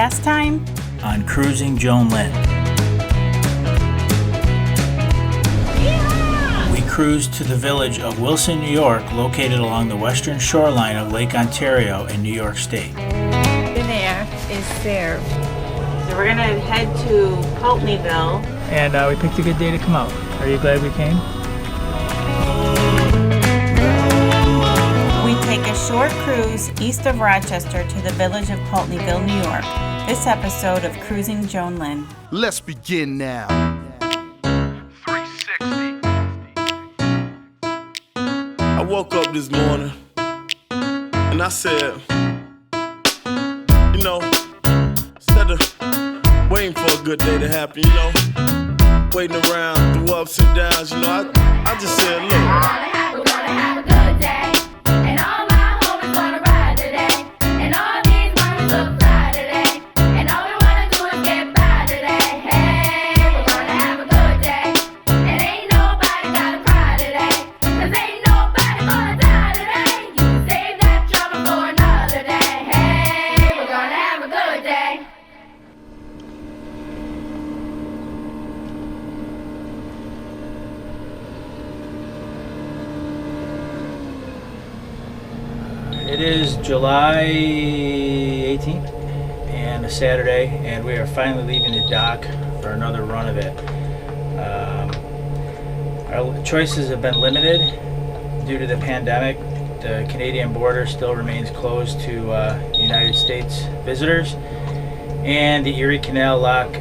Last time on Cruising Joan Lynn. Yeah! We cruised to the village of Wilson, New York, located along the western shoreline of Lake Ontario in New York State. Dinner is served. So we're gonna head to Pultneyville. And we picked a good day to come out. Are you glad we came? We take a short cruise east of Rochester to the village of Pultneyville, New York. This episode of Cruising Joan Lynn. Let's begin now. 360. I woke up this morning and I said, instead of waiting for a good day to happen, waiting around through ups and downs, I just said, look. We're gonna have a good day, and all my homies wanna ride today, and all these mamas look fly today, and all we wanna do is get by today. Hey, we're gonna have a good day, and ain't nobody gotta cry today, 'cause ain't nobody gonna die today. You can save that trouble for another day. Hey, we're gonna have a good day. It is July 18th and a Saturday, and we are finally leaving the dock for another run of it. Our choices have been limited due to the pandemic. The Canadian border still remains closed to United States visitors, and the Erie Canal Lock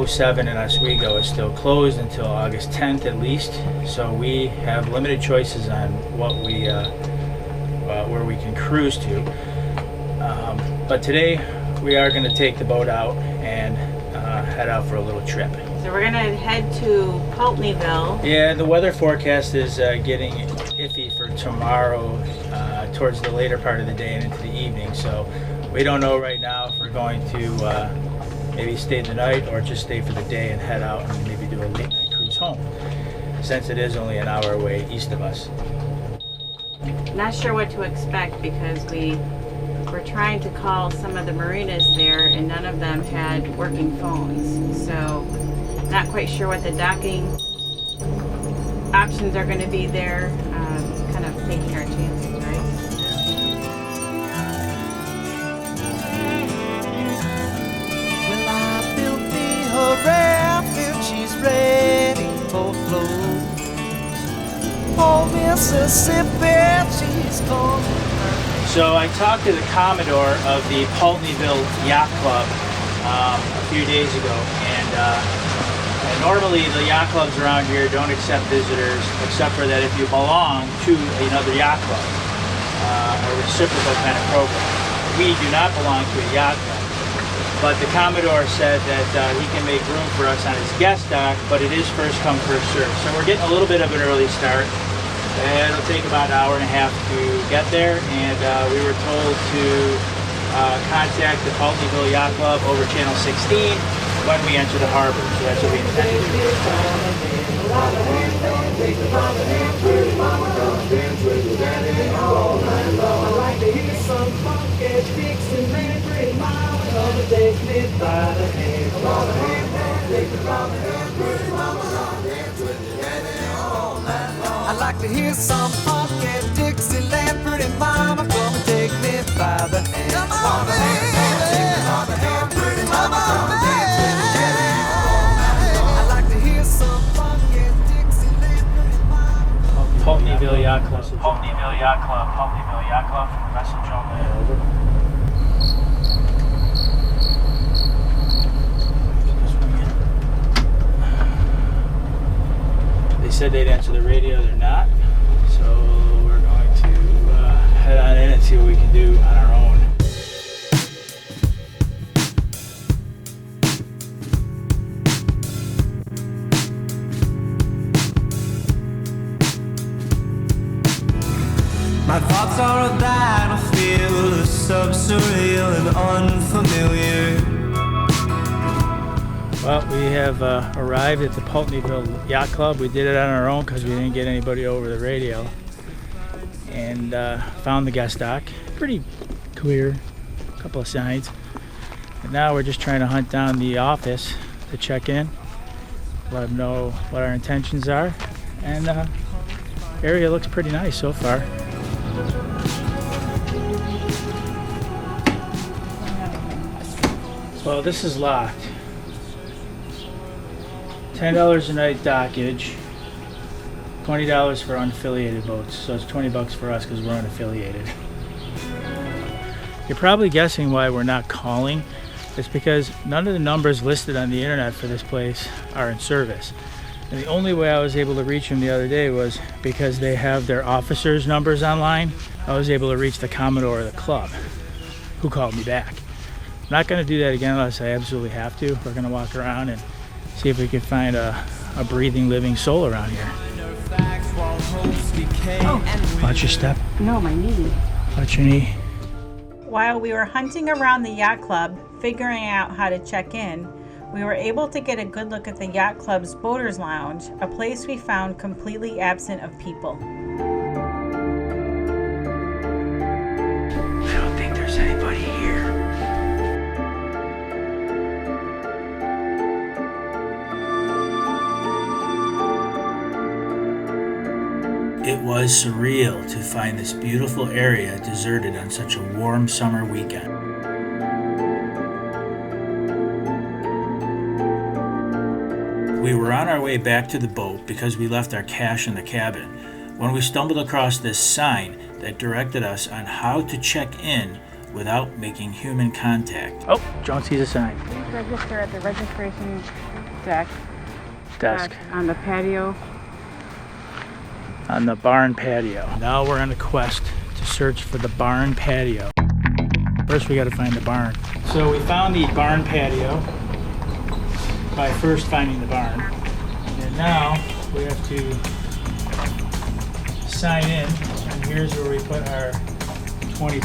07 in Oswego is still closed until August 10th at least. So we have limited choices on what we where we can cruise to. But today we are going to take the boat out and head out for a little trip. So we're gonna head to Pultneyville. Yeah, the weather forecast is getting iffy for tomorrow towards the later part of the day and into the evening. So we don't know right now if we're going to maybe stay the night or just stay for the day and head out and maybe do a late night cruise home, since it is only an hour away east of us. Not sure what to expect because we were trying to call some of the marinas there and none of them had working phones. So not quite sure what the docking options are going to be there. Kind of taking our chances, right? Well, I built me her raft and she's ready for flow. Oh, Mississippi, she's calling. So I talked to the Commodore of the Pultneyville Yacht Club a few days ago, and normally the yacht clubs around here don't accept visitors, except for that if you belong to another yacht club, a reciprocal kind of program. We do not belong to a yacht club, but the Commodore said that he can make room for us on his guest dock, but it is first come, first served. So we're getting a little bit of an early start. It'll take about an hour and a half to get there, and we were told to contact the Pultneyville Yacht Club over Channel 16 when we enter the harbor. So that's what we intend to do. I like to hear some funky Dixieland, pretty mama, come and take me by the hand. Come on, baby. Take me by the hand, pretty mama, come and dance with me, Jenny. I like to hear some funky Dixieland, pretty mama. Pultneyville Yacht Club. Pultneyville Yacht Club. Pultneyville Yacht Club from the vessel Joan Lynn. Over. They said they'd answer the radio, they're not. So we're going to head on in and see what we can do on our own. My thoughts are a battlefield, subsurreal and unfamiliar. Well, we have arrived at the Pultneyville Yacht Club. We did it on our own because we didn't get anybody over the radio. And found the guest dock. Pretty clear, a couple of signs. And now we're just trying to hunt down the office to check in, let them know what our intentions are, and area looks pretty nice so far. Well, this is locked. $10 a night dockage, $20 for unaffiliated boats, so it's $20 for us because we're unaffiliated. You're probably guessing why we're not calling. It's because none of the numbers listed on the internet for this place are in service. And the only way I was able to reach them the other day was because they have their officers' numbers online. I was able to reach the Commodore of the club, who called me back. I'm not going to do that again unless I absolutely have to. We're going to walk around and see if we can find a breathing, living soul around here. Oh. Watch your step. No, my knee. Watch your knee. While we were hunting around the yacht club, figuring out how to check in, we were able to get a good look at the yacht club's boaters lounge, a place we found completely absent of people. I don't think there's anybody here. It was surreal to find this beautiful area deserted on such a warm summer weekend. We were on our way back to the boat because we left our cash in the cabin when we stumbled across this sign that directed us on how to check in without making human contact. Oh, Joan sees a sign. Please register at the registration desk. Desk. On the patio. On the barn patio. Now we're on a quest to search for the barn patio. First we gotta find the barn. So we found the barn patio by first finding the barn. And now we have to sign in, and here's where we put our $20.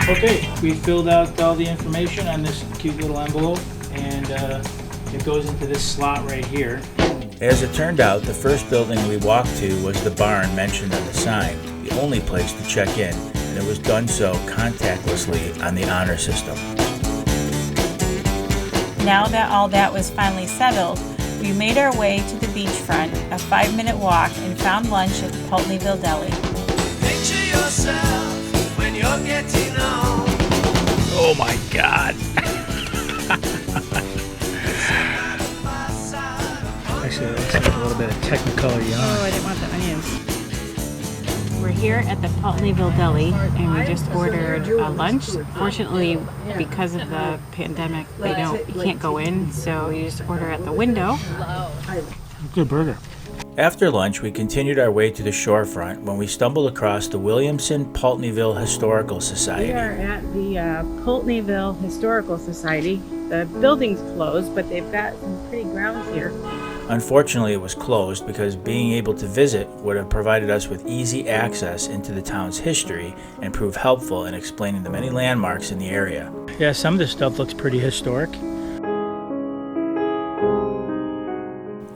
Okay, we filled out all the information on this cute little envelope, and it goes into this slot right here. As it turned out, the first building we walked to was the barn mentioned on the sign, the only place to check in, and it was done so contactlessly on the honor system. Now that all that was finally settled, we made our way to the beachfront, a 5-minute walk, and found lunch at the Pultneyville deli. Picture yourself when you're getting on. Oh my God! Actually, it looks like a little bit of Technicolor yarn. Oh, I didn't want the onions. We're here at the Pultneyville deli, and we just ordered a lunch. Fortunately, because of the pandemic, you can't go in, so you just order at the window. Good burger. After lunch, we continued our way to the shorefront when we stumbled across the Williamson Pultneyville Historical Society. We are at the Pultneyville Historical Society. The building's closed, but they've got some pretty grounds here. Unfortunately, it was closed because being able to visit would have provided us with easy access into the town's history and prove helpful in explaining the many landmarks in the area. Yeah, some of this stuff looks pretty historic.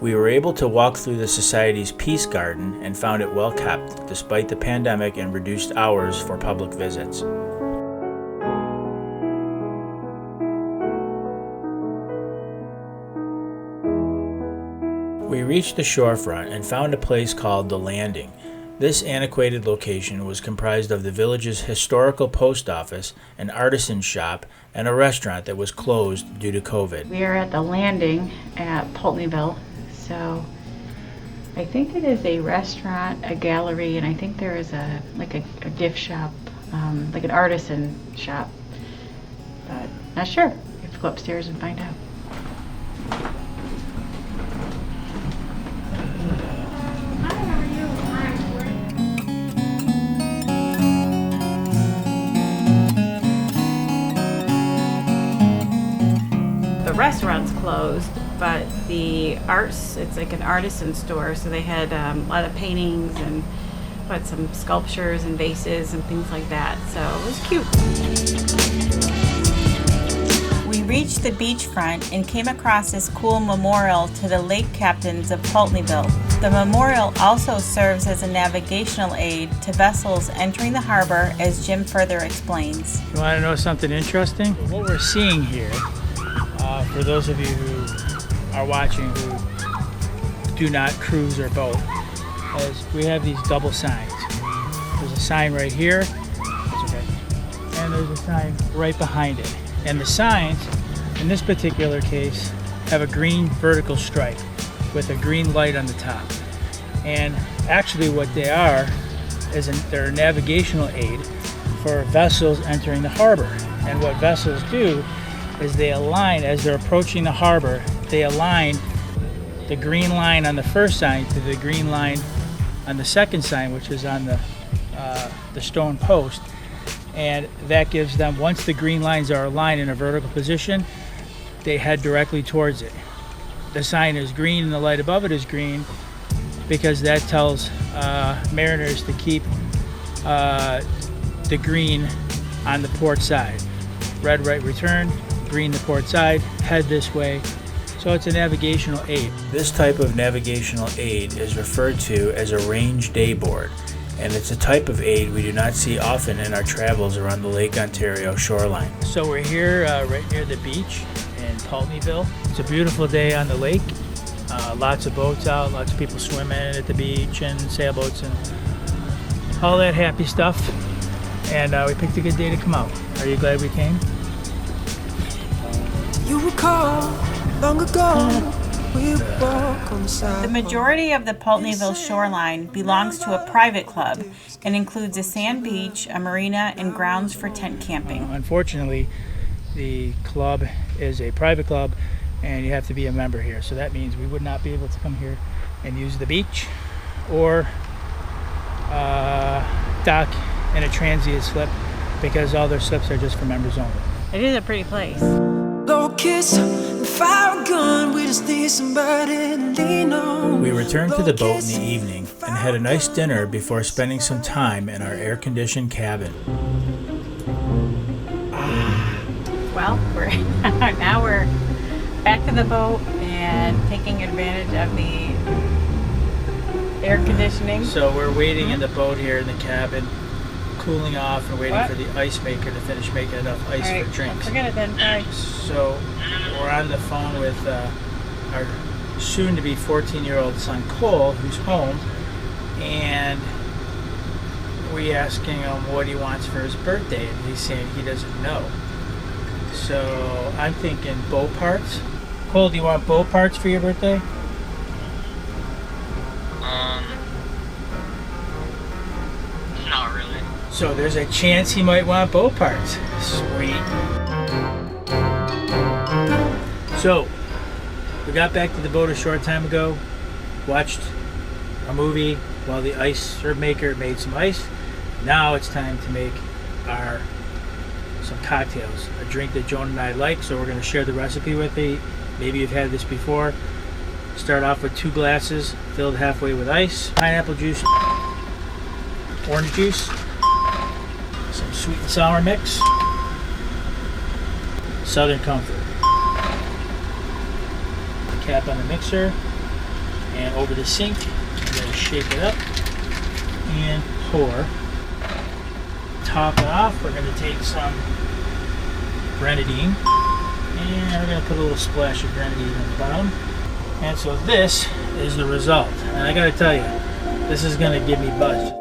We were able to walk through the Society's Peace Garden and found it well kept, despite the pandemic and reduced hours for public visits. We reached the shorefront and found a place called The Landing. This antiquated location was comprised of the village's historical post office, an artisan shop, and a restaurant that was closed due to COVID. We are at the Landing at Pultneyville. So I think it is a restaurant, a gallery, and I think there is a gift shop, like an artisan shop. But not sure. We have to go upstairs and find out. The restaurant's closed, but the arts, it's like an artisan store, so they had a lot of paintings and put some sculptures and vases and things like that, so it was cute. We reached the beachfront and came across this cool memorial to the lake captains of Pultneyville. The memorial also serves as a navigational aid to vessels entering the harbor, as Jim further explains. You want to know something interesting? What we're seeing here, for those of you who are watching who do not cruise or boat, is we have these double signs. There's a sign right here, and there's a sign right behind it. And the signs, in this particular case, have a green vertical stripe with a green light on the top. And actually what they are is they're a navigational aid for vessels entering the harbor. And what vessels do is they align, as they're approaching the harbor, they align the green line on the first sign to the green line on the second sign, which is on the stone post. And that gives them, once the green lines are aligned in a vertical position, they head directly towards it. The sign is green and the light above it is green because that tells mariners to keep the green on the port side. Red right return, green the port side, head this way. So it's a navigational aid. This type of navigational aid is referred to as a range dayboard, and it's a type of aid we do not see often in our travels around the Lake Ontario shoreline. So we're here right near the beach in Pultneyville. It's a beautiful day on the lake. Lots of boats out, lots of people swimming at the beach and sailboats and all that happy stuff. And we picked a good day to come out. Are you glad we came? You recall long ago we walk on the side. The majority of the Pultneyville shoreline belongs to a private club and includes a sand beach, a marina, and grounds for tent camping. Unfortunately, the club is a private club and you have to be a member here. So that means we would not be able to come here and use the beach or dock in a transient slip because all their slips are just for members only. It is a pretty place. Low kiss and fire a gun, we just need somebody to lean on. We returned to the boat in the evening and had a nice dinner before spending some time in our air-conditioned cabin. Well, now we're back in the boat and taking advantage of the air conditioning. So we're waiting in the boat here in the cabin, cooling off and waiting for the ice maker to finish making enough ice All right, for drinks. forget it then. Bye. So we're on the phone with our soon-to-be 14-year-old son Cole, who's home, and we asking him what he wants for his birthday, and he's saying he doesn't know. So I'm thinking boat parts. Cole, do you want boat parts for your birthday? Not really. So there's a chance he might want boat parts. Sweet. So we got back to the boat a short time ago, watched a movie while the ice maker made some ice. Now it's time to make some cocktails, a drink that Joan and I like, so we're going to share the recipe with you. Maybe you've had this before. Start off with 2 glasses filled halfway with ice, pineapple juice, orange juice, some sweet and sour mix, Southern Comfort. Cap on the mixer and over the sink. We're going to shake it up and pour. Top it off, we're going to take some grenadine and we're going to put a little splash of grenadine on the bottom. And so this is the result. And I got to tell you, this is going to give me buzz.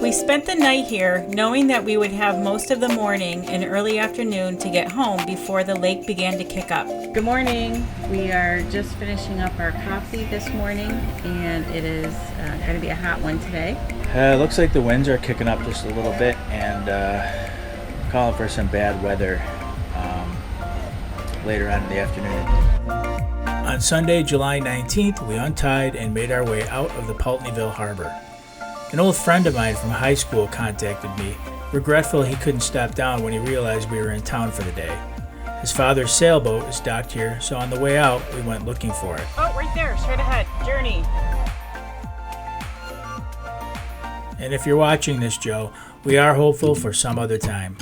We spent the night here knowing that we would have most of the morning and early afternoon to get home before the lake began to kick up. Good morning. We are just finishing up our coffee this morning, and it is going to be a hot one today. Looks like the winds are kicking up just a little bit and calling for some bad weather later on in the afternoon. On Sunday, July 19th, we untied and made our way out of the Pultneyville harbor. An old friend of mine from high school contacted me, regretful he couldn't stop down when he realized we were in town for the day. His father's sailboat is docked here, so on the way out, we went looking for it. Oh, right there, straight ahead, Journey. And if you're watching this, Joe, we are hopeful for some other time.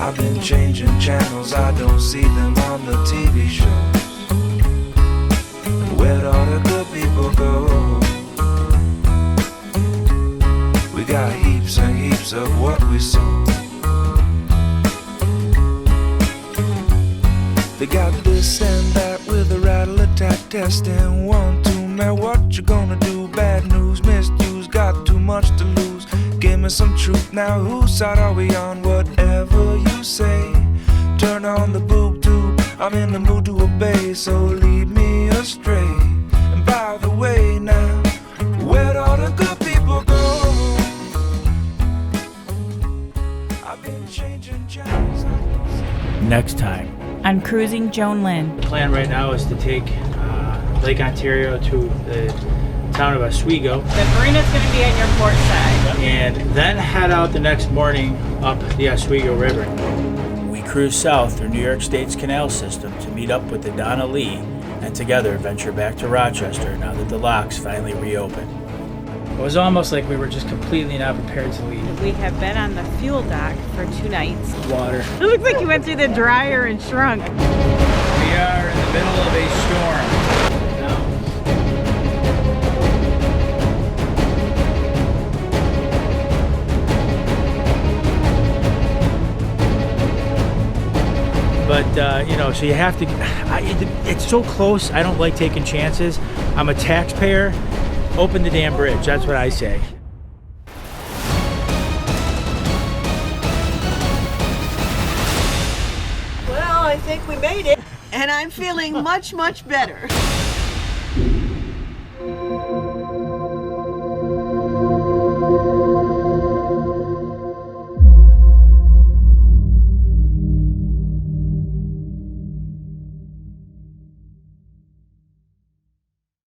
I've been changing channels, I don't see them on the TV shows. Where'd all the good people go? We got heaps and heaps of what we sow. They got this and that with a rattle attack testing 1, 2, man, what you gonna do? Bad news, misuse, got too much to lose. Give me some truth now, whose side are we on? Whatever you say, turn on the boob tube, I'm in the mood to obey, so lead me astray. And by the way now, where'd all the good people go? I've been changing channels. Next time. On Cruising Joan Lynn. The plan right now is to take Lake Ontario to the town of Oswego The marina's going to be on your port side. and then head out the next morning up the Oswego River. We cruise south through New York State's canal system to meet up with the Donna Lee and together venture back to Rochester now that the locks finally reopen. It was almost like we were just completely not prepared to leave. We have been on the fuel dock for 2 nights. Water. It looks like you went through the dryer and shrunk. We are in the middle of a storm. But, so you have to, it's so close, I don't like taking chances. I'm a taxpayer. Open the damn bridge, that's what I say. Well, I think we made it, and I'm feeling much, much better.